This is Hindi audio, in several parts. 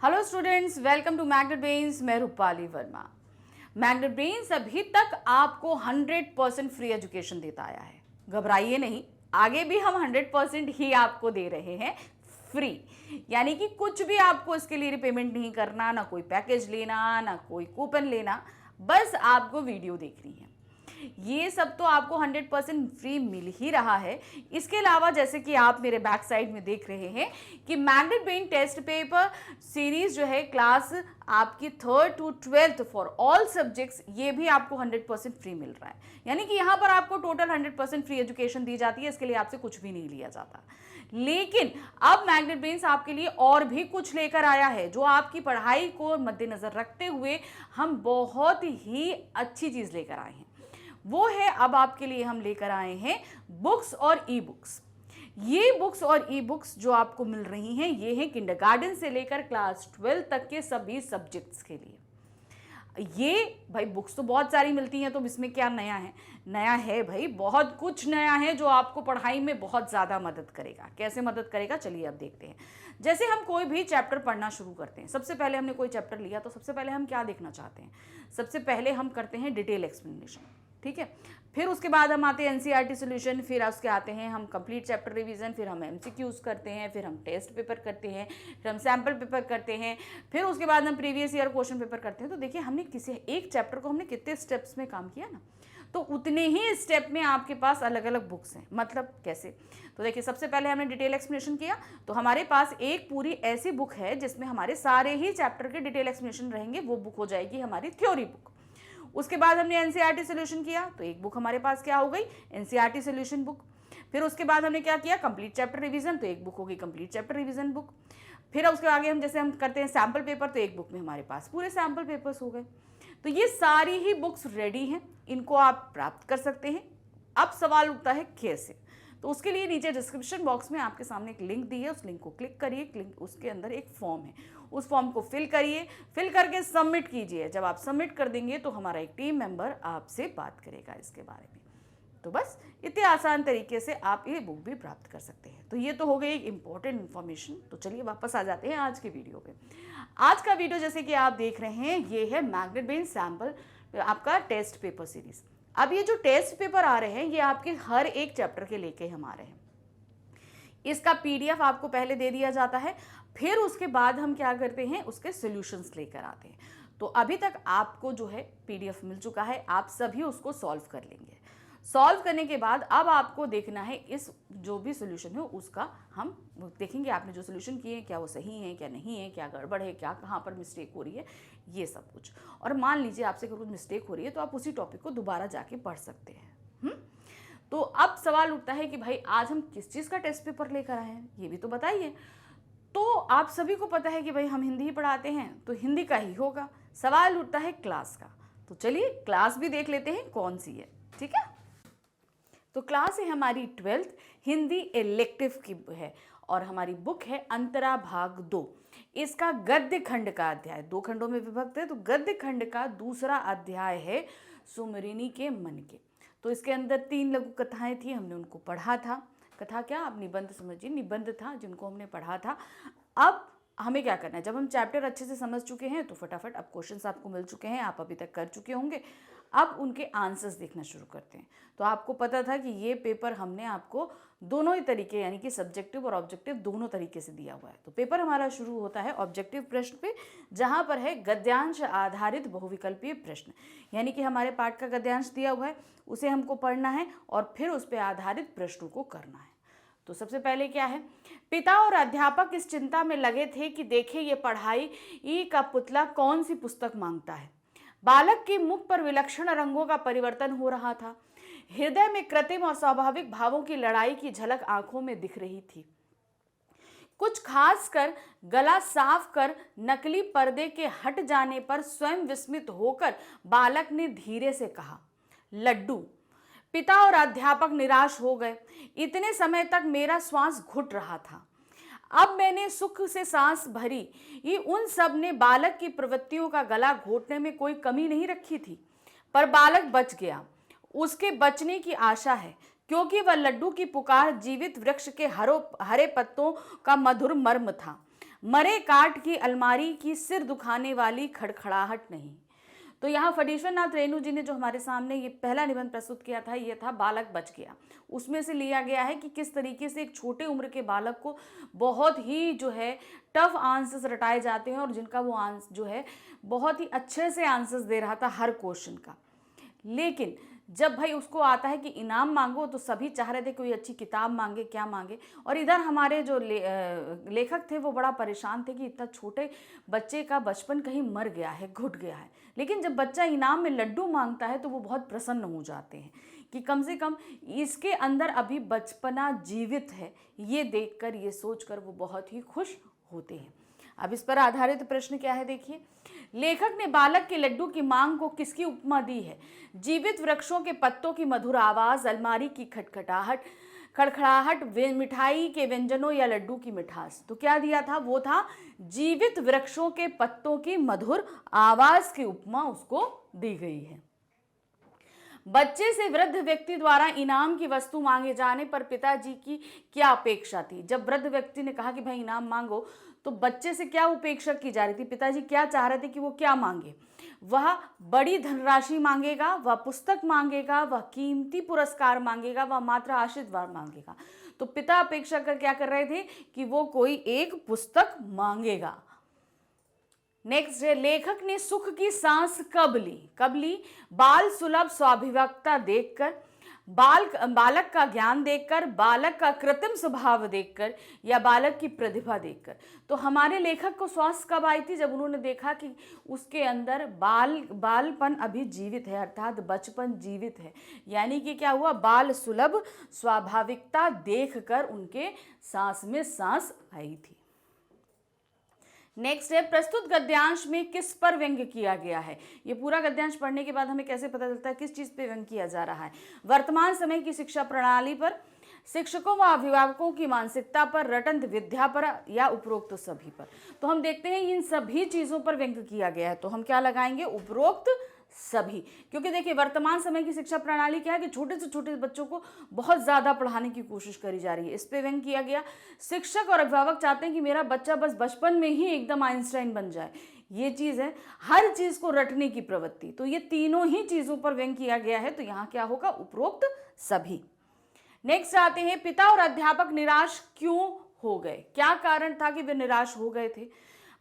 Hello students, welcome to magnet brains. मैं रूपाली वर्मा। मैग्नेट ब्रेन्स अभी तक आपको 100% फ्री एजुकेशन देता आया है। घबराइए नहीं, आगे भी हम 100% ही आपको दे रहे हैं फ्री। यानी कि कुछ भी आपको इसके लिए रिपेमेंट नहीं करना, ना कोई पैकेज लेना, ना कोई कूपन लेना, बस आपको वीडियो देखनी है। ये सब तो आपको 100% फ्री मिल ही रहा है। इसके अलावा जैसे कि आप मेरे बैक साइड में देख रहे हैं कि magnet brain test paper series जो है क्लास आपकी 3rd to 12th for all subjects, ये भी आपको 100% फ्री मिल रहा है। यानी कि यहाँ पर आपको टोटल 100% फ्री एजुकेशन दी जाती है। इसके लिए आपसे कुछ भी नहीं लिया जाता। लेकिन अब मैग्नेट ब्रेन्स आपके लिए और भी कुछ लेकर आया है, जो आपकी पढ़ाई को मद्देनजर रखते हुए हम बहुत ही अच्छी चीज लेकर आए हैं। वो है, अब आपके लिए हम लेकर आए हैं बुक्स और ई बुक्स। ये बुक्स और ई बुक्स जो आपको मिल रही हैं, ये हैं किंडरगार्टन से लेकर क्लास 12 तक के सभी सब्जेक्ट्स के लिए। ये भाई बुक्स तो बहुत सारी मिलती हैं, तो इसमें क्या नया है? नया है भाई, बहुत कुछ नया है जो आपको पढ़ाई में बहुत ज़्यादा मदद करेगा। कैसे मदद करेगा, चलिए अब देखते हैं। जैसे हम कोई भी चैप्टर पढ़ना शुरू करते हैं, सबसे पहले हमने कोई चैप्टर लिया तो सबसे पहले हम क्या देखना चाहते हैं? सबसे पहले हम करते हैं डिटेल एक्सप्लेनेशन, ठीक है। फिर उसके बाद हम आते हैं एनसीईआरटी सॉल्यूशन, फिर उसके आते हैं हम कंप्लीट चैप्टर रिवीजन, फिर हम एमसीक्यूज करते हैं, फिर हम टेस्ट पेपर करते हैं, फिर हम सैम्पल पेपर करते हैं, फिर उसके बाद हम प्रीवियस ईयर क्वेश्चन पेपर करते हैं। तो देखिए, हमने किसी एक चैप्टर को हमने कितने स्टेप्स में काम किया ना, तो उतने ही स्टेप में आपके पास अलग अलग बुक्स हैं। मतलब कैसे? तो देखिए, सबसे पहले हमने डिटेल एक्सप्लेनेशन किया, तो हमारे पास एक पूरी ऐसी बुक है जिसमें हमारे सारे ही चैप्टर के डिटेल एक्सप्लेनेशन रहेंगे। वो बुक हो जाएगी हमारी थ्योरी बुक। उसके बाद हमने एनसीईआरटी सॉल्यूशन किया, तो एक बुक हमारे पास क्या हो गई? NCERT solution book. फिर उसके बाद हमने क्या किया? कंप्लीट चैप्टर रिवीजन, तो एक बुक होगी कंप्लीट चैप्टर रिवीजन बुक। फिर उसके आगे हम जैसे हम करते हैं सैम्पल पेपर, तो एक बुक में हमारे पास पूरे सैम्पल पेपर्स हो गए। तो ये सारी ही बुक्स रेडी हैं, इनको आप प्राप्त कर सकते हैं। अब सवाल उठता है कैसे? तो उसके लिए नीचे डिस्क्रिप्शन बॉक्स में आपके सामने एक लिंक दी है, उस लिंक को क्लिक करिए। उसके अंदर एक फॉर्म है, उस फॉर्म को फिल करिए, फिल करके सबमिट कीजिए। जब आप सबमिट कर देंगे तो हमारा एक टीम मेंबर आपसे बात करेगा इसके बारे में। तो बस इतने आसान तरीके से आप ये बुक भी प्राप्त कर सकते हैं। तो ये तो हो गई एक इंपॉर्टेंट इन्फॉर्मेशन। तो चलिए वापस आ जाते हैं आज के वीडियो पे। आज का वीडियो जैसे कि आप देख रहे हैं, ये है मैग्नेट ब्रेन सैम्पल आपका टेस्ट पेपर सीरीज। अब ये जो टेस्ट पेपर आ रहे हैं, ये आपके हर एक चैप्टर के लेके हम आ रहे हैं। इसका पीडीएफ आपको पहले दे दिया जाता है, फिर उसके बाद हम क्या करते हैं, उसके सॉल्यूशंस लेकर आते हैं। तो अभी तक आपको जो है पीडीएफ मिल चुका है, आप सभी उसको सॉल्व कर लेंगे। सॉल्व करने के बाद अब आपको देखना है इस जो भी सोल्यूशन है उसका हम देखेंगे, आपने जो सोल्यूशन किए हैं क्या वो सही है, क्या नहीं है, क्या गड़बड़ है, क्या कहाँ पर मिस्टेक हो रही है, ये सब कुछ। और मान लीजिए आपसे कुछ मिस्टेक हो रही है तो आप उसी टॉपिक को दोबारा जाके पढ़ सकते हैं। तो अब सवाल उठता है कि भाई आज हम किस चीज़ का टेस्ट पेपर लेकर आए हैं, ये भी तो बताइए। तो आप सभी को पता है कि भाई हम हिंदी ही पढ़ाते हैं, तो हिंदी का ही होगा। सवाल उठता है क्लास का, तो चलिए क्लास भी देख लेते हैं कौन सी है, ठीक है। तो क्लास है हमारी 12th हिंदी इलेक्टिव की है, और हमारी बुक है अंतरा भाग 2। इसका गद्य खंड का अध्याय 2 खंडों में विभक्त है, तो गद्य खंड का दूसरा अध्याय है सुमरिनी के मन के। तो इसके अंदर 3 लघु कथाएं थी, हमने उनको पढ़ा था। कथा क्या, आप निबंध समझिए, निबंध था जिनको हमने पढ़ा था। अब हमें क्या करना है, जब हम चैप्टर अच्छे से समझ चुके हैं तो फटाफट अब क्वेश्चंस आपको मिल चुके हैं, आप अभी तक कर चुके होंगे, अब उनके आंसर्स देखना शुरू करते हैं। तो आपको पता था कि ये पेपर हमने आपको दोनों ही तरीके, यानी कि सब्जेक्टिव और ऑब्जेक्टिव दोनों तरीके से दिया हुआ है। तो पेपर हमारा शुरू होता है ऑब्जेक्टिव प्रश्न पे, जहाँ पर है गद्यांश आधारित बहुविकल्पीय प्रश्न। यानी कि हमारे पाठ का गद्यांश दिया हुआ है, उसे हमको पढ़ना है और फिर उस पर आधारित प्रश्नों को करना है। तो सबसे पहले क्या है, पिता और अध्यापक इस चिंता में लगे थे कि देखे ये पढ़ाई का पुतला कौन सी पुस्तक मांगता है। बालक के मुख पर विलक्षण रंगों का परिवर्तन हो रहा था। हृदय में कृत्रिम और स्वाभाविक भावों की लड़ाई की झलक आंखों में दिख रही थी। कुछ खास कर गला साफ कर नकली पर्दे के हट जाने पर स्वयं विस्मित होकर बालक ने धीरे से कहा, लड्डू। पिता और अध्यापक निराश हो गए। इतने समय तक मेरा श्वास घुट रहा था, अब मैंने सुख से सांस भरी। ये उन सब ने बालक की प्रवृत्तियों का गला घोटने में कोई कमी नहीं रखी थी, पर बालक बच गया। उसके बचने की आशा है, क्योंकि वह लड्डू की पुकार जीवित वृक्ष के हरे पत्तों का मधुर मर्म था। मरे काट की अलमारी की सिर दुखाने वाली खड़खड़ाहट नहीं। तो यहाँ फटीश्वर नाथ रेणु जी ने जो हमारे सामने ये पहला निबंध प्रस्तुत किया था, ये था बालक बच गया। उसमें से लिया गया है कि किस तरीके से एक छोटे उम्र के बालक को बहुत ही जो है टफ आंसर्स रटाए जाते हैं और जिनका वो आंसर जो है बहुत ही अच्छे से आंसर्स दे रहा था हर क्वेश्चन का। लेकिन जब भाई उसको आता है कि इनाम मांगो तो सभी चाह रहे थे कोई अच्छी किताब मांगे, क्या मांगे। और इधर हमारे जो लेखक थे वो बड़ा परेशान थे कि इतना छोटे बच्चे का बचपन कहीं मर गया है, घुट गया है। लेकिन जब बच्चा इनाम में लड्डू मांगता है तो वो बहुत प्रसन्न हो जाते हैं कि कम से कम इसके अंदर अभी बचपना जीवित है। ये देखकर, ये सोचकर वो बहुत ही खुश होते हैं। अब इस पर आधारित प्रश्न क्या है, देखिए। लेखक ने बालक के लड्डू की मांग को किसकी उपमा दी है? जीवित वृक्षों के पत्तों की मधुर आवाज, अलमारी की खटखटाहट, खड़खड़ाहट, मिठाई के व्यंजनों या लड्डू की मिठास। तो क्या दिया था? वो था जीवित वृक्षों के पत्तों की मधुर आवाज की उपमा उसको दी गई है। बच्चे से वृद्ध व्यक्ति द्वारा इनाम की वस्तु मांगे जाने पर पिताजी की क्या अपेक्षा थी? जब वृद्ध व्यक्ति ने कहा कि भाई इनाम मांगो, तो बच्चे से क्या उपेक्षा की जा रही थी? पिताजी क्या चाह रहे थे कि वो क्या मांगे? वह बड़ी धनराशि मांगेगा, वह पुस्तक मांगेगा, वह कीमती पुरस्कार मांगेगा, वह मात्र आशीर्वाद मांगेगा। तो पिता अपेक्षा कर क्या कर रहे थे कि वो कोई एक पुस्तक मांगेगा। नेक्स्ट है, लेखक ने सुख की सांस कब ली? बाल सुलभ स्वाभिव्यक्ता देखकर, बालक का ज्ञान देखकर, बालक का कृत्रिम स्वभाव देखकर, या बालक की प्रतिभा देखकर। तो हमारे लेखक को श्वास कब आई थी? जब उन्होंने देखा कि उसके अंदर बालपन अभी जीवित है, अर्थात बचपन जीवित है। यानी कि क्या हुआ? बाल सुलभ स्वाभाविकता देखकर उनके सांस में सांस आई थी। नेक्स्ट है, प्रस्तुत गद्यांश में किस पर व्यंग्य किया गया है? ये पूरा गद्यांश पढ़ने के बाद हमें कैसे पता चलता है किस चीज पे व्यंग्य किया जा रहा है? वर्तमान समय की शिक्षा प्रणाली पर, शिक्षकों व अभिभावकों की मानसिकता पर, रटंत विद्या पर, या उपरोक्त सभी पर। तो हम देखते हैं इन सभी चीजों पर व्यंग्य किया गया है, तो हम क्या लगाएंगे? उपरोक्त सभी। क्योंकि देखिए वर्तमान समय की शिक्षा प्रणाली क्या है कि छोटे से छोटे बच्चों को बहुत ज्यादा पढ़ाने की कोशिश करी जा रही है, इस पे व्यंग्य किया गया। शिक्षक और अभिभावक चाहते हैं कि मेरा बच्चा बस बचपन में ही एकदम आइंस्टाइन बन जाए, ये चीज है, हर चीज को रटने की प्रवृत्ति। तो ये तीनों ही चीजों पर व्यंग्य किया गया है, तो यहाँ क्या होगा? उपरोक्त सभी। नेक्स्ट आते हैं, पिता और अध्यापक निराश क्यों हो गए? क्या कारण था कि वे निराश हो गए थे?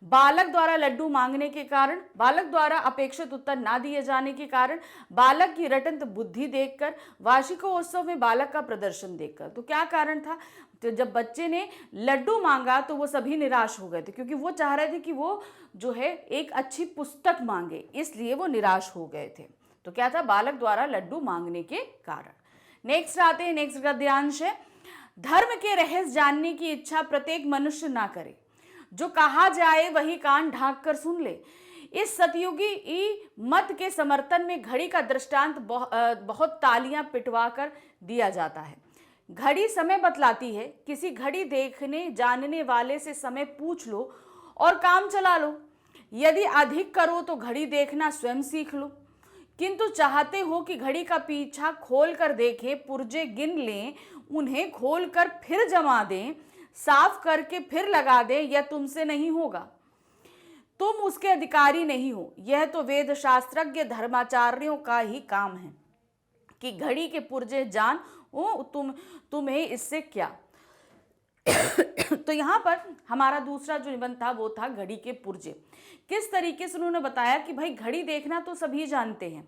बालक द्वारा लड्डू मांगने के कारण, बालक द्वारा अपेक्षित उत्तर ना दिए जाने के कारण, बालक की रटंत बुद्धि देखकर, वार्षिकोत्सव में बालक का प्रदर्शन देखकर। तो क्या कारण था? तो जब बच्चे ने लड्डू मांगा तो वो सभी निराश हो गए थे, क्योंकि वो चाह रहे थे कि वो जो है एक अच्छी पुस्तक मांगे, इसलिए वो निराश हो गए थे। तो क्या था? बालक द्वारा लड्डू मांगने के कारण। नेक्स्ट आते हैं, नेक्स्ट गद्यांश है, धर्म के रहस्य जानने की इच्छा प्रत्येक मनुष्य ना करे, जो कहा जाए वही कान ढांक कर सुन ले। इस सतयुगी मत के समर्थन में घड़ी का दृष्टांत बहुत तालियां पिटवा कर दिया जाता है। घड़ी समय बतलाती है, किसी घड़ी देखने जानने वाले से समय पूछ लो और काम चला लो। यदि अधिक करो तो घड़ी देखना स्वयं सीख लो, किंतु चाहते हो कि घड़ी का पीछा खोल कर देखें, पुर्जे गिन लें, उन्हें खोल कर फिर जमा दें, साफ करके फिर लगा दे, यह तुमसे नहीं होगा, तुम उसके अधिकारी नहीं हो। यह तो वेद शास्त्रज्ञ धर्माचार्यों का ही काम है कि घड़ी के पुर्जे जान तुम्हें इससे क्या। तो यहां पर हमारा दूसरा जो निबंध था वो था घड़ी के पुर्जे। किस तरीके से उन्होंने बताया कि भाई घड़ी देखना तो सभी जानते हैं,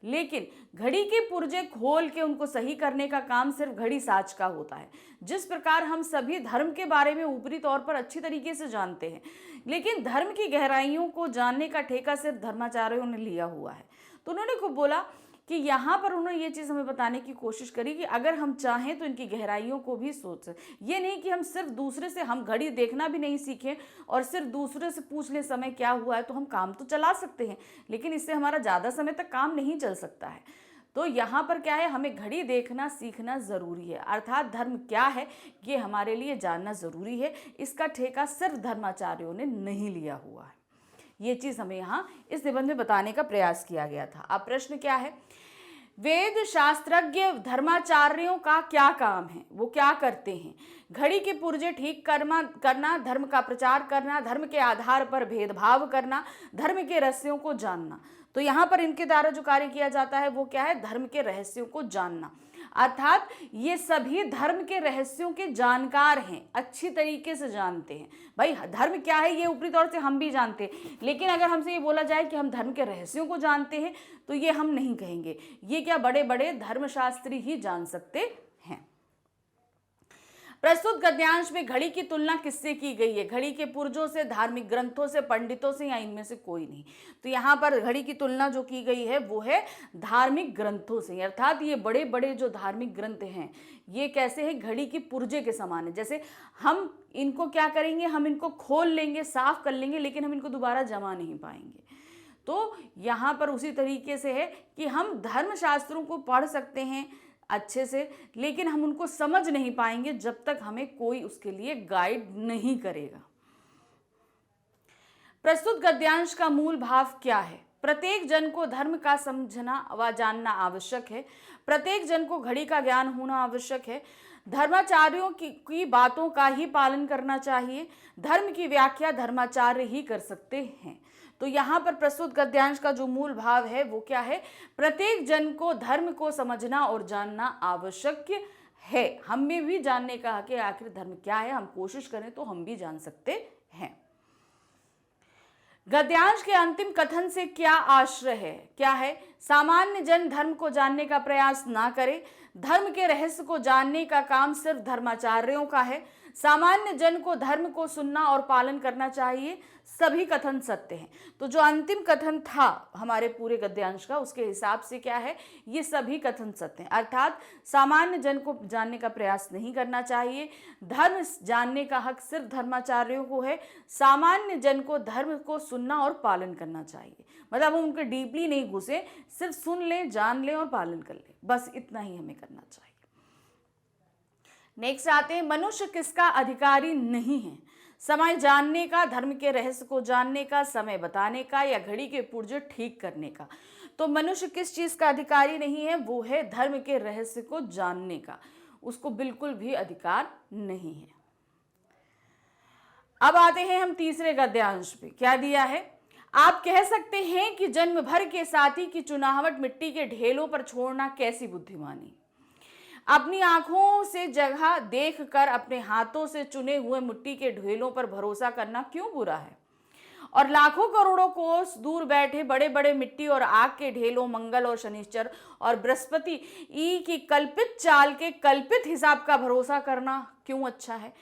लेकिन घड़ी के पुर्जे खोल के उनको सही करने का काम सिर्फ घड़ी साज का होता है। जिस प्रकार हम सभी धर्म के बारे में ऊपरी तौर पर अच्छी तरीके से जानते हैं, लेकिन धर्म की गहराइयों को जानने का ठेका सिर्फ धर्माचार्यों ने लिया हुआ है। तो उन्होंने खूब बोला कि यहाँ पर उन्होंने ये चीज़ हमें बताने की कोशिश करी कि अगर हम चाहें तो इनकी गहराइयों को भी सोच सकते। ये नहीं कि हम सिर्फ दूसरे से, हम घड़ी देखना भी नहीं सीखें और सिर्फ दूसरे से पूछ लें समय क्या हुआ है, तो हम काम तो चला सकते हैं, लेकिन इससे हमारा ज़्यादा समय तक काम नहीं चल सकता है। तो यहाँ पर क्या है, हमें घड़ी देखना सीखना ज़रूरी है, अर्थात धर्म क्या है ये हमारे लिए जानना ज़रूरी है। इसका ठेका सिर्फ धर्माचार्यों ने नहीं लिया हुआ है। ये चीज़ हमें यहाँ इस निबंध में बताने का प्रयास किया गया था। अब प्रश्न क्या है, वेद शास्त्रज्ञ धर्माचार्यों का क्या काम है, वो क्या करते हैं? घड़ी के पुर्जे ठीक करना, धर्म का प्रचार करना, धर्म के आधार पर भेदभाव करना, धर्म के रहस्यों को जानना। तो यहाँ पर इनके द्वारा जो कार्य किया जाता है वो क्या है? धर्म के रहस्यों को जानना। अर्थात ये सभी धर्म के रहस्यों के जानकार हैं, अच्छी तरीके से जानते हैं। भाई धर्म क्या है ये ऊपरी तौर से हम भी जानते हैं, लेकिन अगर हमसे ये बोला जाए कि हम धर्म के रहस्यों को जानते हैं तो ये हम नहीं कहेंगे, ये क्या बड़े बड़े धर्मशास्त्री ही जान सकते हैं। प्रस्तुत गद्यांश में घड़ी की तुलना किससे की गई है? घड़ी के पुर्जों से, धार्मिक ग्रंथों से, पंडितों से, या इनमें से कोई नहीं। तो यहाँ पर घड़ी की तुलना जो की गई है वो है धार्मिक ग्रंथों से। अर्थात ये बड़े बड़े जो धार्मिक ग्रंथ हैं ये कैसे हैं? घड़ी के पुर्जे के समान है। जैसे हम इनको क्या करेंगे? हम इनको खोल लेंगे, साफ कर लेंगे, लेकिन हम इनको दोबारा जमा नहीं पाएंगे। तो यहाँ पर उसी तरीके से है कि हम धर्मशास्त्रों को पढ़ सकते हैं अच्छे से, लेकिन हम उनको समझ नहीं पाएंगे जब तक हमें कोई उसके लिए गाइड नहीं करेगा। प्रस्तुत गद्यांश का मूल भाव क्या है? प्रत्येक जन को धर्म का समझना व जानना आवश्यक है। प्रत्येक जन को घड़ी का ज्ञान होना आवश्यक है। धर्माचार्यों की बातों का ही पालन करना चाहिए। धर्म की व्याख्या धर्माचार्य ही कर सकते हैं। तो यहाँ पर प्रस्तुत गद्यांश का जो मूल भाव है वो क्या है? प्रत्येक जन को धर्म को समझना और जानना आवश्यक है। हमें भी जानने का हक है आखिर धर्म क्या है, हम कोशिश करें तो हम भी जान सकते हैं। गद्यांश के अंतिम कथन से क्या आश्रय है? क्या है? सामान्य जन धर्म को जानने का प्रयास ना करे। धर्म के रहस्य को जानने का काम सिर्फ धर्माचार्यों का है। सामान्य जन को धर्म को सुनना और पालन करना चाहिए। सभी कथन सत्य हैं। तो जो अंतिम कथन था हमारे पूरे गद्यांश का, उसके हिसाब से क्या है? ये सभी कथन सत्य हैं। अर्थात सामान्य जन को जानने का प्रयास नहीं करना चाहिए। धर्म जानने का हक सिर्फ धर्माचार्यों को है। सामान्य जन को धर्म को सुनना और पालन करना चाहिए। मतलब हम उनके डीपली नहीं घुसे, सिर्फ सुन लें, जान लें और पालन कर लें, बस इतना ही हमें करना चाहिए। नेक्स्ट आते हैं, मनुष्य किसका अधिकारी नहीं है? समय जानने का, धर्म के रहस्य को जानने का, समय बताने का, या घड़ी के पुर्जे ठीक करने का। तो मनुष्य किस चीज का अधिकारी नहीं है? वो है धर्म के रहस्य को जानने का, उसको बिल्कुल भी अधिकार नहीं है। अब आते हैं हम तीसरे गद्यांश पे। क्या दिया है? आप कह सकते हैं कि जन्म भर के साथी की चुनाहट मिट्टी के ढेलों पर छोड़ना कैसी बुद्धिमानी। अपनी आंखों से जगह देखकर अपने हाथों से चुने हुए मिट्टी के ढेलों पर भरोसा करना क्यों बुरा है? और लाखों करोड़ों कोस दूर बैठे बड़े बड़े मिट्टी और आग के ढेलों, मंगल और शनिश्चर और बृहस्पति ई की कल्पित चाल के कल्पित हिसाब का भरोसा करना क्यों अच्छा है?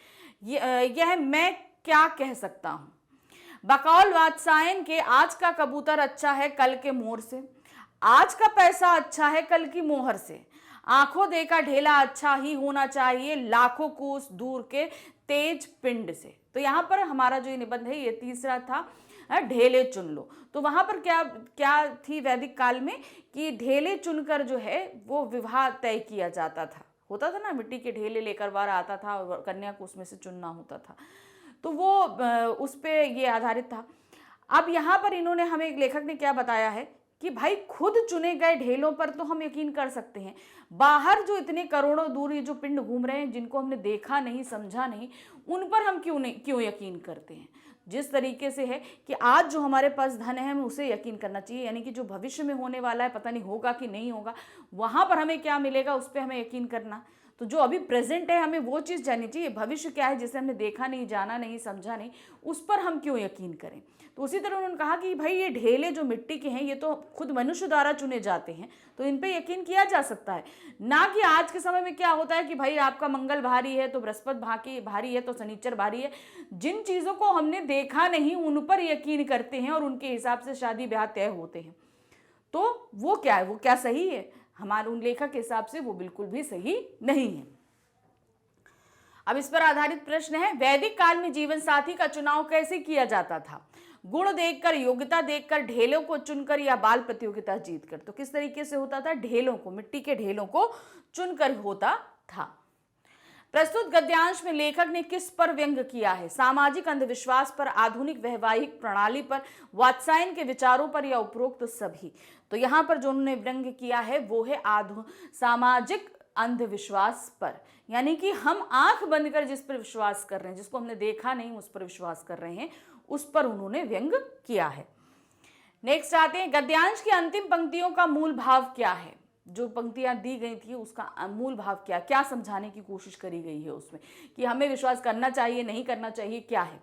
यह मैं क्या कह सकता हूं? बकौल वात्सायन के आज का कबूतर अच्छा है कल के मोर से, आज का पैसा अच्छा है कल की मोहर से, आंखों देखा ढेला अच्छा ही होना चाहिए लाखों कोस दूर के तेज पिंड से। तो यहाँ पर हमारा जो ये निबंध है ये तीसरा था, ढेले चुन लो। तो वहां पर क्या थी वैदिक काल में कि ढेले चुनकर जो है वो विवाह तय किया जाता था। होता था ना, मिट्टी के ढेले लेकर वार आता था और कन्या को उसमें से चुनना होता था। तो वो उस पे ये आधारित था। अब यहाँ पर इन्होंने हमें, एक लेखक ने क्या बताया है कि भाई खुद चुने गए ढेलों पर तो हम यकीन कर सकते हैं, बाहर जो इतने करोड़ों दूर ये जो पिंड घूम रहे हैं जिनको हमने देखा नहीं, समझा नहीं, उन पर हम क्यों यकीन करते हैं? जिस तरीके से है कि आज जो हमारे पास धन है हमें उसे यकीन करना चाहिए, यानी कि जो भविष्य में होने वाला है पता नहीं होगा कि नहीं होगा, वहां पर हमें क्या मिलेगा उस पर हमें यकीन करना। तो जो अभी प्रेजेंट है हमें वो चीज़ जाननी चाहिए। भविष्य क्या है जिसे हमने देखा नहीं, जाना नहीं, समझा नहीं, उस पर हम क्यों यकीन करें? तो उसी तरह उन्होंने कहा कि भाई ये ढेले जो मिट्टी के हैं ये तो खुद मनुष्य द्वारा चुने जाते हैं, तो इन पे यकीन किया जा सकता है। ना कि आज के समय में क्या होता है कि भाई आपका मंगल भारी है तो बृहस्पति भारी है तो शनिचर भारी है। जिन चीज़ों को हमने देखा नहीं उन पर यकीन करते हैं और उनके हिसाब से शादी ब्याह तय होते हैं। तो वो क्या है, वो क्या सही है? हमारे उन लेखक के हिसाब से वो बिल्कुल भी सही नहीं है। अब इस पर आधारित प्रश्न है, वैदिक काल में जीवन साथी का चुनाव कैसे किया जाता था? गुण देखकर, योग्यता देखकर, ढेलों को चुनकर, या बाल प्रतियोगिता जीतकर? तो किस तरीके से होता था? ढेलों को, मिट्टी के ढेलों को चुनकर होता था। प्रस्तुत गद्यांश में लेखक ने किस पर व्यंग किया है? सामाजिक अंधविश्वास पर, आधुनिक वैवाहिक प्रणाली पर, वात्सायन के विचारों पर या उपरोक्त सभी? तो यहां पर जो उन्होंने व्यंग किया है वो है सामाजिक अंधविश्वास पर, यानी कि हम आंख बंद कर जिस पर विश्वास कर रहे हैं, जिसको हमने देखा नहीं उस पर विश्वास कर रहे हैं, उस पर उन्होंने व्यंग किया है। नेक्स्ट आते हैं, गद्यांश की अंतिम पंक्तियों का मूल भाव क्या है? जो पंक्तियां दी गई थी उसका मूल भाव क्या समझाने की कोशिश करी गई है उसमें, कि हमें विश्वास करना चाहिए, नहीं करना चाहिए, क्या है?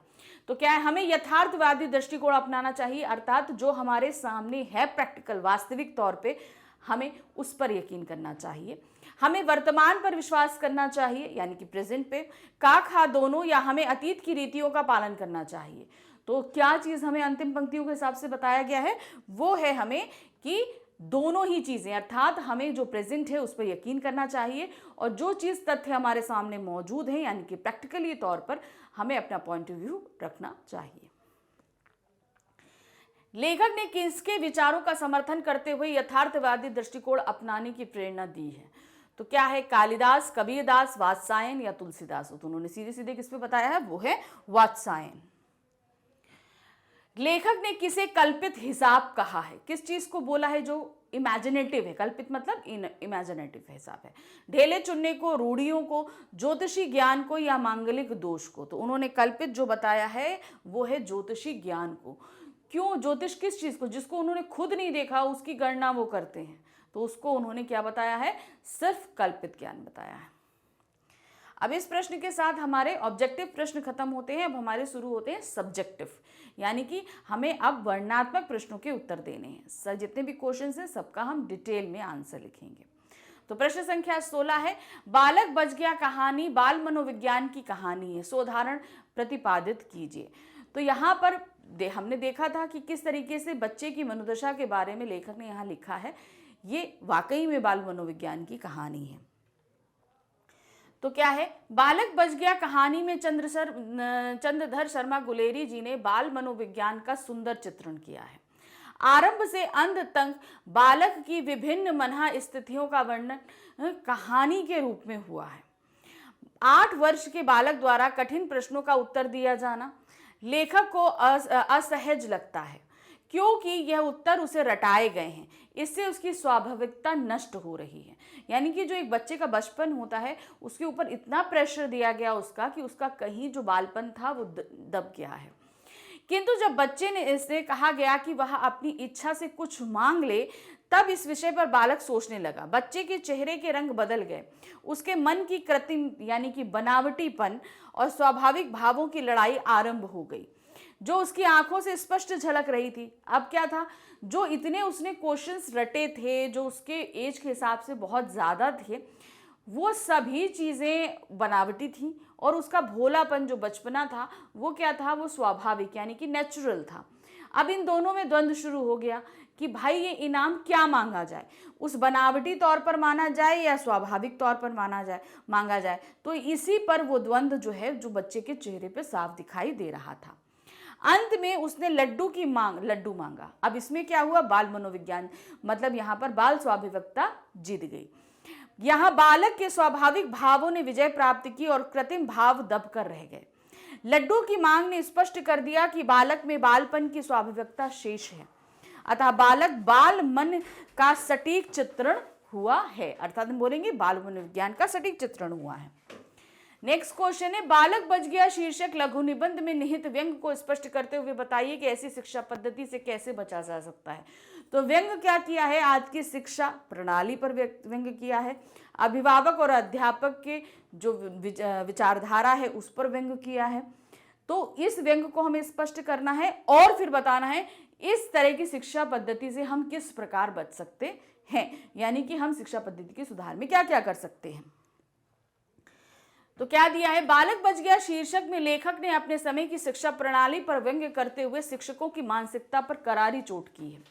तो क्या है, हमें यथार्थवादी दृष्टिकोण अपनाना चाहिए, अर्थात जो हमारे सामने है प्रैक्टिकल, वास्तविक तौर पे हमें उस पर यकीन करना चाहिए। हमें वर्तमान पर विश्वास करना चाहिए, यानी कि प्रेजेंट पे, का खा दोनों, या हमें अतीत की रीतियों का पालन करना चाहिए। तो क्या चीज हमें अंतिम पंक्तियों के हिसाब से बताया गया है? वो है हमें कि दोनों ही चीजें, अर्थात हमें जो प्रेजेंट है उस पर यकीन करना चाहिए, और जो चीज तथ्य हमारे सामने मौजूद है, यानी कि प्रैक्टिकली तौर पर हमें अपना पॉइंट ऑफ व्यू रखना चाहिए। लेखक ने किसके विचारों का समर्थन करते हुए यथार्थवादी दृष्टिकोण अपनाने की प्रेरणा दी है? तो क्या है, कालिदास, कबीरदास, वात्सायन या तुलसीदास? तो उन्होंने सीधे सीधे किस पे बताया है? वो है वात्सायन। लेखक ने किसे कल्पित हिसाब कहा है? किस चीज को बोला है जो इमेजिनेटिव है? कल्पित मतलब इमेजिनेटिव हिसाब है। ढेले चुनने को, रूढ़ियों को, ज्योतिषी ज्ञान को या मांगलिक दोष को? तो उन्होंने कल्पित जो बताया है वो है ज्योतिषी ज्ञान को। क्यों? ज्योतिष किस चीज को? जिसको उन्होंने खुद नहीं देखा उसकी गणना वो करते हैं, तो उसको उन्होंने क्या बताया है? सिर्फ कल्पित ज्ञान बताया है। अब इस प्रश्न के साथ हमारे ऑब्जेक्टिव प्रश्न खत्म होते हैं। अब हमारे शुरू होते हैं सब्जेक्टिव, यानी कि हमें अब वर्णनात्मक प्रश्नों के उत्तर देने हैं। सर जितने भी क्वेश्चंस हैं सबका हम डिटेल में आंसर लिखेंगे। तो प्रश्न संख्या 16 है, बालक बच गया कहानी बाल मनोविज्ञान की कहानी है, सो उदाहरण प्रतिपादित कीजिए। तो यहाँ पर हमने देखा था कि किस तरीके से बच्चे की मनोदशा के बारे में लेखक ने यहाँ लिखा है। ये वाकई में बाल मनोविज्ञान की कहानी है। तो क्या है, बालक बच गया कहानी में चंद्रधर शर्मा गुलेरी जी ने बाल मनोविज्ञान का सुंदर चित्रण किया है। आरंभ से अंत तक बालक की विभिन्न मनः स्थितियों का वर्णन कहानी के रूप में हुआ है। 8 वर्ष के बालक द्वारा कठिन प्रश्नों का उत्तर दिया जाना लेखक को असहज लगता है, क्योंकि यह उत्तर उसे रटाए गए हैं। इससे उसकी स्वाभाविकता नष्ट हो रही है। यानी कि जो एक बच्चे का बचपन होता है उसके ऊपर इतना प्रेशर दिया गया उसका कि उसका कहीं जो बालपन था वो दब गया है। किंतु जब बच्चे ने इससे कहा गया कि वह अपनी इच्छा से कुछ मांग ले, तब इस विषय पर बालक सोचने लगा। बच्चे के चेहरे के रंग बदल गए। उसके मन की कृत्रिम यानी कि बनावटीपन और स्वाभाविक भावों की लड़ाई आरंभ हो गई, जो उसकी आंखों से स्पष्ट झलक रही थी। अब क्या था, जो इतने उसने क्वेश्चंस रटे थे, जो उसके एज के हिसाब से बहुत ज़्यादा थे, वो सभी चीज़ें बनावटी थी, और उसका भोलापन जो बचपना था वो क्या था, वो स्वाभाविक यानी कि नेचुरल था। अब इन दोनों में द्वंद्व शुरू हो गया कि भाई ये इनाम क्या मांगा जाए, उस बनावटी तौर पर माना जाए या स्वाभाविक तौर पर मांगा जाए। तो इसी पर वो द्वंद्व जो है, जो बच्चे के चेहरे पे साफ दिखाई दे रहा था। अंत में उसने लड्डू मांगा। अब इसमें क्या हुआ, बाल मनोविज्ञान मतलब यहाँ पर बाल स्वाभाविकता जीत गई। यहाँ बालक के स्वाभाविक भावों ने विजय प्राप्त की और कृत्रिम भाव दबकर रह गए। लड्डू की मांग ने स्पष्ट कर दिया कि बालक में बालपन की स्वाभाविकता शेष है, अतः बाल मन का सटीक चित्रण हुआ है। अर्थात हम बोलेंगे बाल मनोविज्ञान का सटीक चित्रण हुआ है। नेक्स्ट क्वेश्चन है, बालक बच गया शीर्षक लघु निबंध में निहित व्यंग को स्पष्ट करते हुए बताइए कि ऐसी शिक्षा पद्धति से कैसे बचा जा सकता है। तो व्यंग क्या किया है, आज की शिक्षा प्रणाली पर व्यंग किया है। अभिभावक और अध्यापक के जो विचारधारा है उस पर व्यंग किया है। तो इस व्यंग को हमें स्पष्ट करना है और फिर बताना है इस तरह की शिक्षा पद्धति से हम किस प्रकार बच सकते हैं, यानी कि हम शिक्षा पद्धति के सुधार में क्या क्या कर सकते हैं। तो क्या दिया है, बालक बच गया शीर्षक में लेखक ने अपने समय की शिक्षा प्रणाली पर व्यंग्य करते हुए शिक्षकों की मानसिकता पर करारी चोट की है।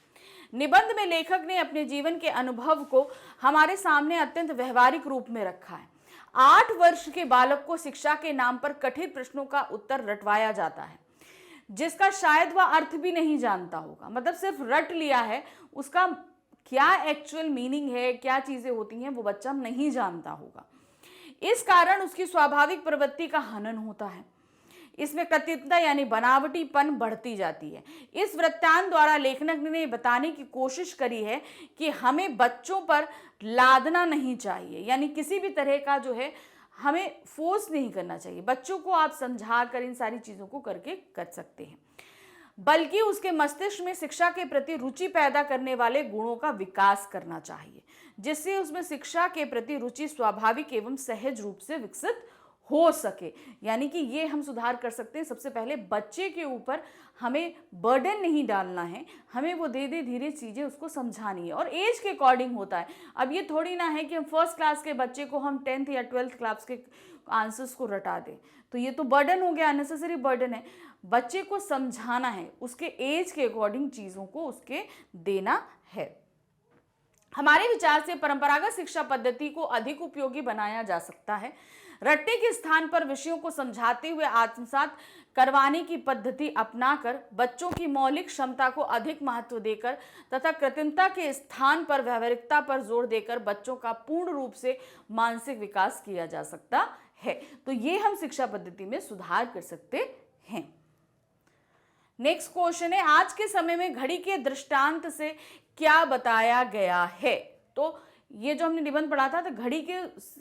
निबंध में लेखक ने अपने जीवन के अनुभव को हमारे सामने अत्यंत व्यवहारिक रूप में रखा है। 8 वर्ष के बालक को शिक्षा के नाम पर कठिन प्रश्नों का उत्तर रटवाया जाता है, जिसका शायद वह अर्थ भी नहीं जानता होगा। मतलब सिर्फ रट लिया है, उसका क्या एक्चुअल मीनिंग है, क्या चीजें होती हैं, वो बच्चा नहीं जानता होगा। इस कारण उसकी स्वाभाविक प्रवृत्ति का हनन होता है। इसमें कृत्रिमता यानी बनावटीपन बढ़ती जाती है। इस वृत्तांत द्वारा लेखक ने बताने की कोशिश करी है कि हमें बच्चों पर लादना नहीं चाहिए, यानी किसी भी तरह का जो है हमें फोर्स नहीं करना चाहिए। बच्चों को आप समझा कर इन सारी चीज़ों को करके कर सकते हैं, बल्कि उसके मस्तिष्क में शिक्षा के प्रति रुचि पैदा करने वाले गुणों का विकास करना चाहिए, जिससे उसमें शिक्षा के प्रति रुचि स्वाभाविक एवं सहज रूप से विकसित हो सके। यानी कि ये हम सुधार कर सकते हैं। सबसे पहले बच्चे के ऊपर हमें बर्डन नहीं डालना है, हमें वो धीरे धीरे चीज़ें उसको समझानी है और एज के अकॉर्डिंग होता है। अब ये थोड़ी ना है कि हम फर्स्ट क्लास के बच्चे को हम 10th या 12th क्लास के आंसर्स को रटा दें, तो ये तो बर्डन हो गया, अननेसेसरी बर्डन है। बच्चे को समझाना है, उसके एज के अकॉर्डिंग चीज़ों को उसके देना है। हमारे विचार से परंपरागत शिक्षा पद्धति को अधिक उपयोगी बनाया जा सकता है। रट्टे के स्थान पर विषयों को समझाते हुए आत्मसात करवाने की पद्धति अपनाकर बच्चों की मौलिक क्षमता को अधिक महत्व देकर तथा कृत्रिमता के स्थान पर व्यावहारिकता पर जोर देकर बच्चों का पूर्ण रूप से मानसिक विकास किया जा सकता है। तो ये हम शिक्षा पद्धति में सुधार कर सकते हैं। नेक्स्ट क्वेश्चन है, आज के समय में घड़ी के दृष्टांत से क्या बताया गया है? तो ये जो हमने निबंध पढ़ा था, तो घड़ी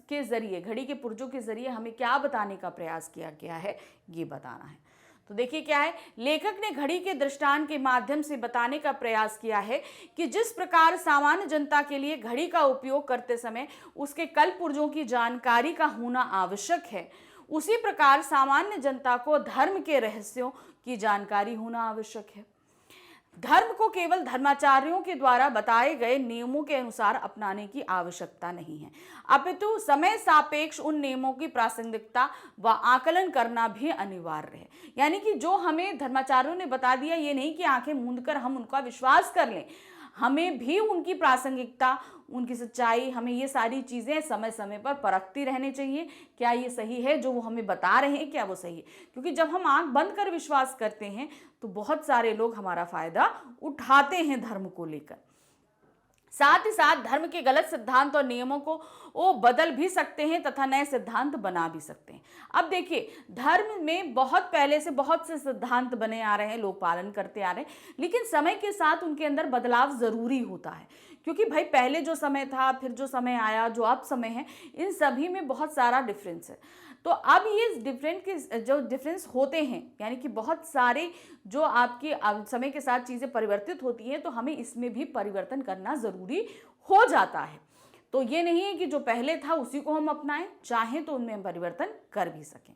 के जरिए, घड़ी के पुर्जों के जरिए हमें क्या बताने का प्रयास किया गया है, ये बताना है। तो देखिए क्या है, लेखक ने घड़ी के दृष्टांत के माध्यम से बताने का प्रयास किया है कि जिस प्रकार सामान्य जनता के लिए घड़ी का उपयोग करते समय उसके कल पुर्जों की जानकारी का होना आवश्यक है, उसी प्रकार सामान्य जनता को धर्म के रहस्यों की जानकारी होना आवश्यक है। धर्म को केवल धर्माचार्यों के द्वारा बताए गए नियमों के अनुसार अपनाने की आवश्यकता नहीं है, अपितु समय सापेक्ष उन नियमों की प्रासंगिकता व आकलन करना भी अनिवार्य है। यानी कि जो हमें धर्माचार्यों ने बता दिया, ये नहीं कि आंखें मूंद कर हम उनका विश्वास कर लें, हमें भी उनकी प्रासंगिकता, उनकी सच्चाई, हमें ये सारी चीज़ें समय समय पर परखती रहनी चाहिए। क्या ये सही है जो वो हमें बता रहे हैं, क्या वो सही है? क्योंकि जब हम आंख बंद कर विश्वास करते हैं तो बहुत सारे लोग हमारा फायदा उठाते हैं धर्म को लेकर। साथ ही साथ धर्म के गलत सिद्धांत और नियमों को वो बदल भी सकते हैं तथा नए सिद्धांत बना भी सकते हैं। अब देखिए, धर्म में बहुत पहले से बहुत से सिद्धांत बने आ रहे हैं, लोग पालन करते आ रहे हैं, लेकिन समय के साथ उनके अंदर बदलाव ज़रूरी होता है। क्योंकि भाई पहले जो समय था, फिर जो समय आया, जो अब समय है, इन सभी में बहुत सारा डिफरेंस है। तो अब ये जो डिफरेंस होते हैं, यानी कि बहुत सारे जो आपकी समय के साथ चीज़ें परिवर्तित होती हैं, तो हमें इसमें भी परिवर्तन करना ज़रूरी हो जाता है। तो ये नहीं है कि जो पहले था उसी को हम अपनाएं, चाहें तो उनमें हम परिवर्तन कर भी सकें।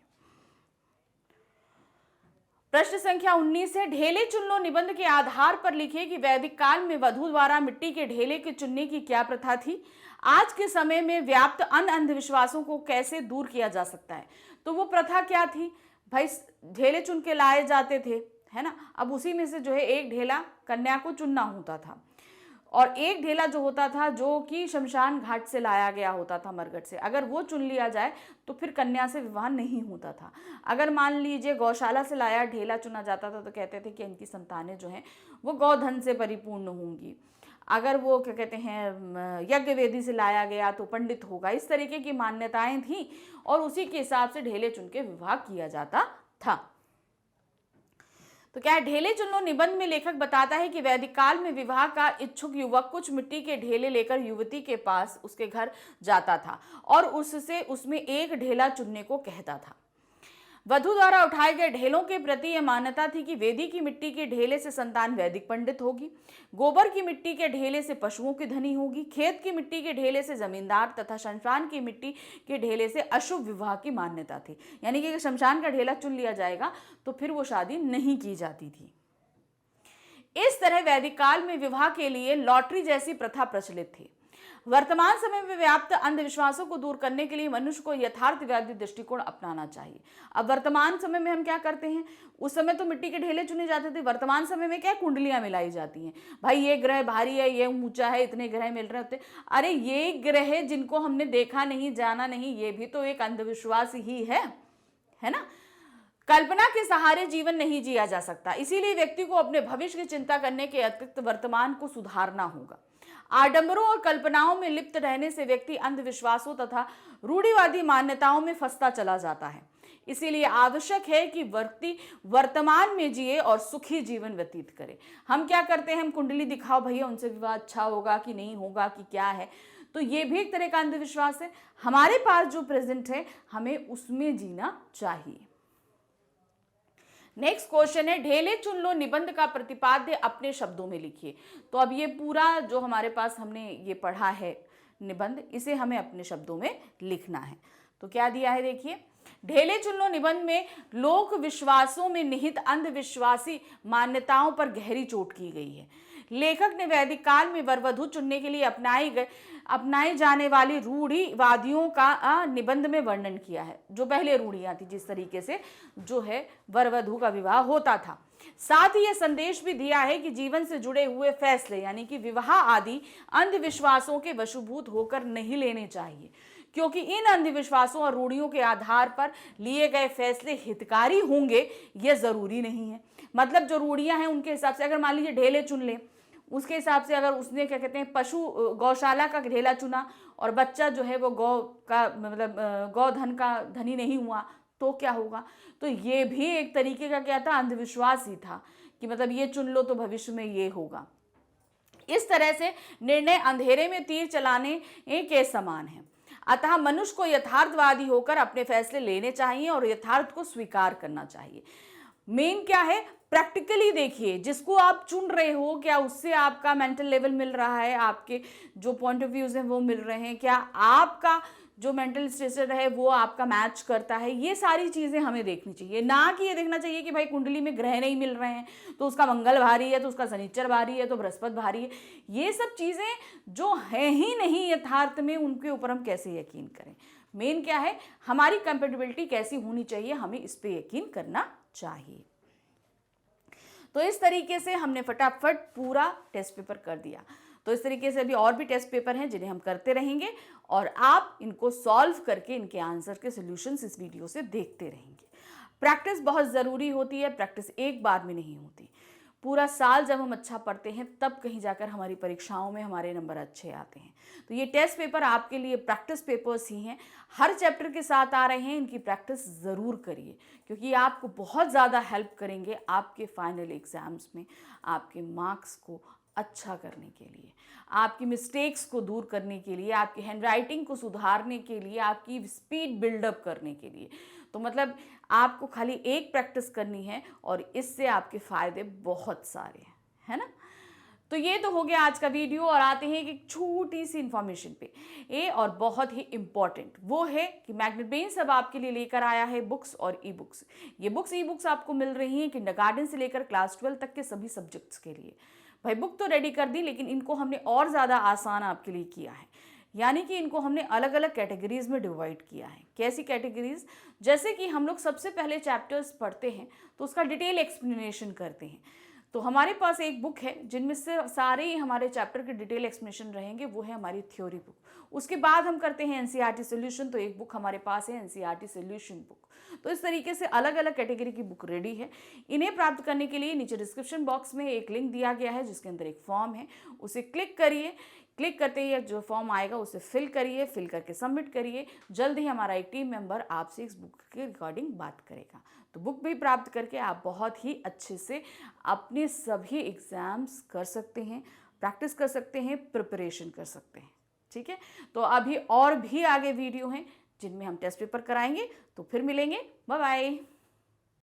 प्रश्न संख्या 19 है, ढेले चुन लो निबंध के आधार पर लिखिए कि वैदिक काल में वधु द्वारा मिट्टी के ढेले के चुनने की क्या प्रथा थी। आज के समय में व्याप्त अन्य अंधविश्वासों को कैसे दूर किया जा सकता है। तो वो प्रथा क्या थी भाई? ढेले चुन के लाए जाते थे, है ना। अब उसी में से जो है एक ढेला कन्या को चुनना होता था और एक ढेला जो होता था जो कि शमशान घाट से लाया गया होता था, मरघट से, अगर वो चुन लिया जाए तो फिर कन्या से विवाह नहीं होता था। अगर मान लीजिए गौशाला से लाया ढेला चुना जाता था तो कहते थे कि इनकी संतानें जो हैं वो गौधन से परिपूर्ण होंगी। अगर वो क्या कहते हैं यज्ञ वेदी से लाया गया तो पंडित होगा। इस तरीके की मान्यताएं थी और उसी के हिसाब से ढेले चुन के विवाह किया जाता था। तो क्या है, ढेले चुन लो निबंध में लेखक बताता है कि वैदिक काल में विवाह का इच्छुक युवक कुछ मिट्टी के ढेले लेकर युवती के पास उसके घर जाता था और उससे उसमें एक ढेला चुनने को कहता था। वधु द्वारा उठाए गए ढेलों के प्रति यह मान्यता थी कि वेदी की मिट्टी के ढेले से संतान वैदिक पंडित होगी, गोबर की मिट्टी के ढेले से पशुओं की धनी होगी, खेत की मिट्टी के ढेले से जमींदार तथा शमशान की मिट्टी के ढेले से अशुभ विवाह की मान्यता थी। यानी कि शमशान का ढेला चुन लिया जाएगा तो फिर वो शादी नहीं की जाती थी। इस तरह वैदिक काल में विवाह के लिए लॉटरी जैसी प्रथा प्रचलित थी। वर्तमान समय में व्याप्त अंधविश्वासों को दूर करने के लिए मनुष्य को यथार्थवादी दृष्टिकोण अपनाना चाहिए। अब वर्तमान समय में हम क्या करते हैं, उस समय तो मिट्टी के ढेले चुने जाते थे, वर्तमान समय में क्या कुंडलियां मिलाई जाती हैं। भाई ये ग्रह भारी है, ये ऊंचा है, इतने ग्रह मिल रहे होते। अरे ये ग्रह जिनको हमने देखा नहीं, जाना नहीं, ये भी तो एक अंधविश्वास ही है ना। कल्पना के सहारे जीवन नहीं जिया जा सकता, इसीलिए व्यक्ति को अपने भविष्य की चिंता करने के अतिरिक्त वर्तमान को सुधारना होगा। आडंबरों और कल्पनाओं में लिप्त रहने से व्यक्ति अंधविश्वासों तथा रूढ़िवादी मान्यताओं में फंसता चला जाता है। इसीलिए आवश्यक है कि व्यक्ति वर्तमान में जिए और सुखी जीवन व्यतीत करे। हम क्या करते हैं, हम कुंडली दिखाओ भैया उनसे विवाह अच्छा होगा कि नहीं होगा कि क्या है, तो ये भी एक तरह का अंधविश्वास है। हमारे पास जो प्रेजेंट है हमें उसमें जीना चाहिए। नेक्स्ट क्वेश्चन है, ढेले चुन लो निबंध का प्रतिपाद्य अपने शब्दों में लिखिए। तो अब ये पूरा जो हमारे पास हमने ये पढ़ा है निबंध, इसे हमें अपने शब्दों में लिखना है। तो क्या दिया है देखिए, ढेले चुन लो निबंध में लोक विश्वासों में निहित अंधविश्वासी मान्यताओं पर गहरी चोट की गई है। लेखक ने वैदिक काल में वर वधू चुनने के लिए अपनाई जाने वाली रूढ़िवादियों का निबंध में वर्णन किया है। जो पहले रूढ़ियां थी, जिस तरीके से जो है वर वधू का विवाह होता था। साथ ही यह संदेश भी दिया है कि जीवन से जुड़े हुए फैसले यानी कि विवाह आदि अंधविश्वासों के वशीभूत होकर नहीं लेने चाहिए, क्योंकि इन अंधविश्वासों और रूढ़ियों के आधार पर लिए गए फैसले हितकारी होंगे यह जरूरी नहीं है। मतलब जो रूढ़ियां हैं उनके हिसाब से, अगर मान लीजिए ढेले चुन ले, उसके हिसाब से अगर उसने क्या कहते हैं पशु गौशाला का ढेला चुना और बच्चा जो है वो गौ का मतलब गौधन का धनी नहीं हुआ तो क्या होगा। तो ये भी एक तरीके का क्या था, अंधविश्वास ही था कि मतलब ये चुन लो तो भविष्य में ये होगा। इस तरह से निर्णय अंधेरे में तीर चलाने के समान है। अतः मनुष्य को यथार्थवादी होकर अपने फैसले लेने चाहिए और यथार्थ को स्वीकार करना चाहिए। मेन क्या है, प्रैक्टिकली देखिए, जिसको आप चुन रहे हो क्या उससे आपका मेंटल लेवल मिल रहा है, आपके जो पॉइंट ऑफ व्यूज हैं वो मिल रहे हैं, क्या आपका जो मेंटल स्टेटस है वो आपका मैच करता है। ये सारी चीजें हमें देखनी चाहिए, ना कि ये देखना चाहिए कि भाई कुंडली में ग्रह नहीं मिल रहे हैं तो उसका मंगल भारी है, तो उसका शनिचर भारी है, तो बृहस्पति भारी है। ये सब चीजें जो है ही नहीं यथार्थ में, उनके ऊपर हम कैसे यकीन करें। मेन क्या है, हमारी कंपेटेबिलिटी कैसी होनी चाहिए, हमें इस पे यकीन करना चाहिए। तो इस तरीके से हमने फटाफट पूरा टेस्ट पेपर कर दिया। तो इस तरीके से अभी और भी टेस्ट पेपर हैं जिन्हें हम करते रहेंगे और आप इनको सॉल्व करके इनके आंसर के सॉल्यूशंस इस वीडियो से देखते रहेंगे। प्रैक्टिस बहुत ज़रूरी होती है, प्रैक्टिस एक बार में नहीं होती। पूरा साल जब हम अच्छा पढ़ते हैं तब कहीं जाकर हमारी परीक्षाओं में हमारे नंबर अच्छे आते हैं। तो ये टेस्ट पेपर आपके लिए प्रैक्टिस पेपर्स ही हैं, हर चैप्टर के साथ आ रहे हैं। इनकी प्रैक्टिस ज़रूर करिए क्योंकि ये आपको बहुत ज़्यादा हेल्प करेंगे आपके फाइनल एग्ज़ाम्स में, आपके मार्क्स को अच्छा करने के लिए, आपकी मिस्टेक्स को दूर करने के लिए, आपकी हैंडराइटिंग को सुधारने के लिए, आपकी स्पीड बिल्डअप करने के लिए। तो मतलब आपको खाली एक प्रैक्टिस करनी है और इससे आपके फ़ायदे बहुत सारे हैं, है ना। तो ये तो हो गया आज का वीडियो और आते हैं एक छोटी सी इन्फॉर्मेशन पे, ये और बहुत ही इम्पॉर्टेंट, वो है कि मैग्नेट ब्रेन्स अब आपके लिए लेकर आया है बुक्स और ई बुक्स। ये बुक्स ई बुक्स आपको मिल रही हैं किंडरगार्टन से लेकर क्लास 12 तक के सभी सब्जेक्ट्स के लिए। भाई बुक तो रेडी कर दी, लेकिन इनको हमने और ज़्यादा आसान आपके लिए किया है, यानी कि इनको हमने अलग अलग कैटेगरीज में डिवाइड किया है। कैसी कैटेगरीज, जैसे कि हम लोग सबसे पहले चैप्टर्स पढ़ते हैं तो उसका डिटेल एक्सप्लेनेशन करते हैं। तो हमारे पास एक बुक है जिनमें से सारे ही हमारे चैप्टर के डिटेल एक्सप्लेनेशन रहेंगे, वो है हमारी थ्योरी बुक। उसके बाद हम करते हैं एनसीईआरटी सॉल्यूशन, तो एक बुक हमारे पास है एनसीईआरटी सॉल्यूशन बुक। तो इस तरीके से अलग अलग कैटेगरी की बुक रेडी है। इन्हें प्राप्त करने के लिए नीचे डिस्क्रिप्शन बॉक्स में एक लिंक दिया गया है जिसके अंदर एक फॉर्म है, उसे क्लिक करिए। क्लिक करते ही जो फॉर्म आएगा उसे फिल करिए, फिल करके सबमिट करिए। जल्द ही हमारा एक टीम मेंबर आपसे इस बुक के रिकॉर्डिंग बात करेगा। तो बुक भी प्राप्त करके आप बहुत ही अच्छे से अपने सभी एग्ज़ाम्स कर सकते हैं, प्रैक्टिस कर सकते हैं, प्रिपरेशन कर सकते हैं। ठीक है, तो अभी और भी आगे वीडियो हैं जिनमें हम टेस्ट पेपर कराएंगे। तो फिर मिलेंगे, बाय बाय।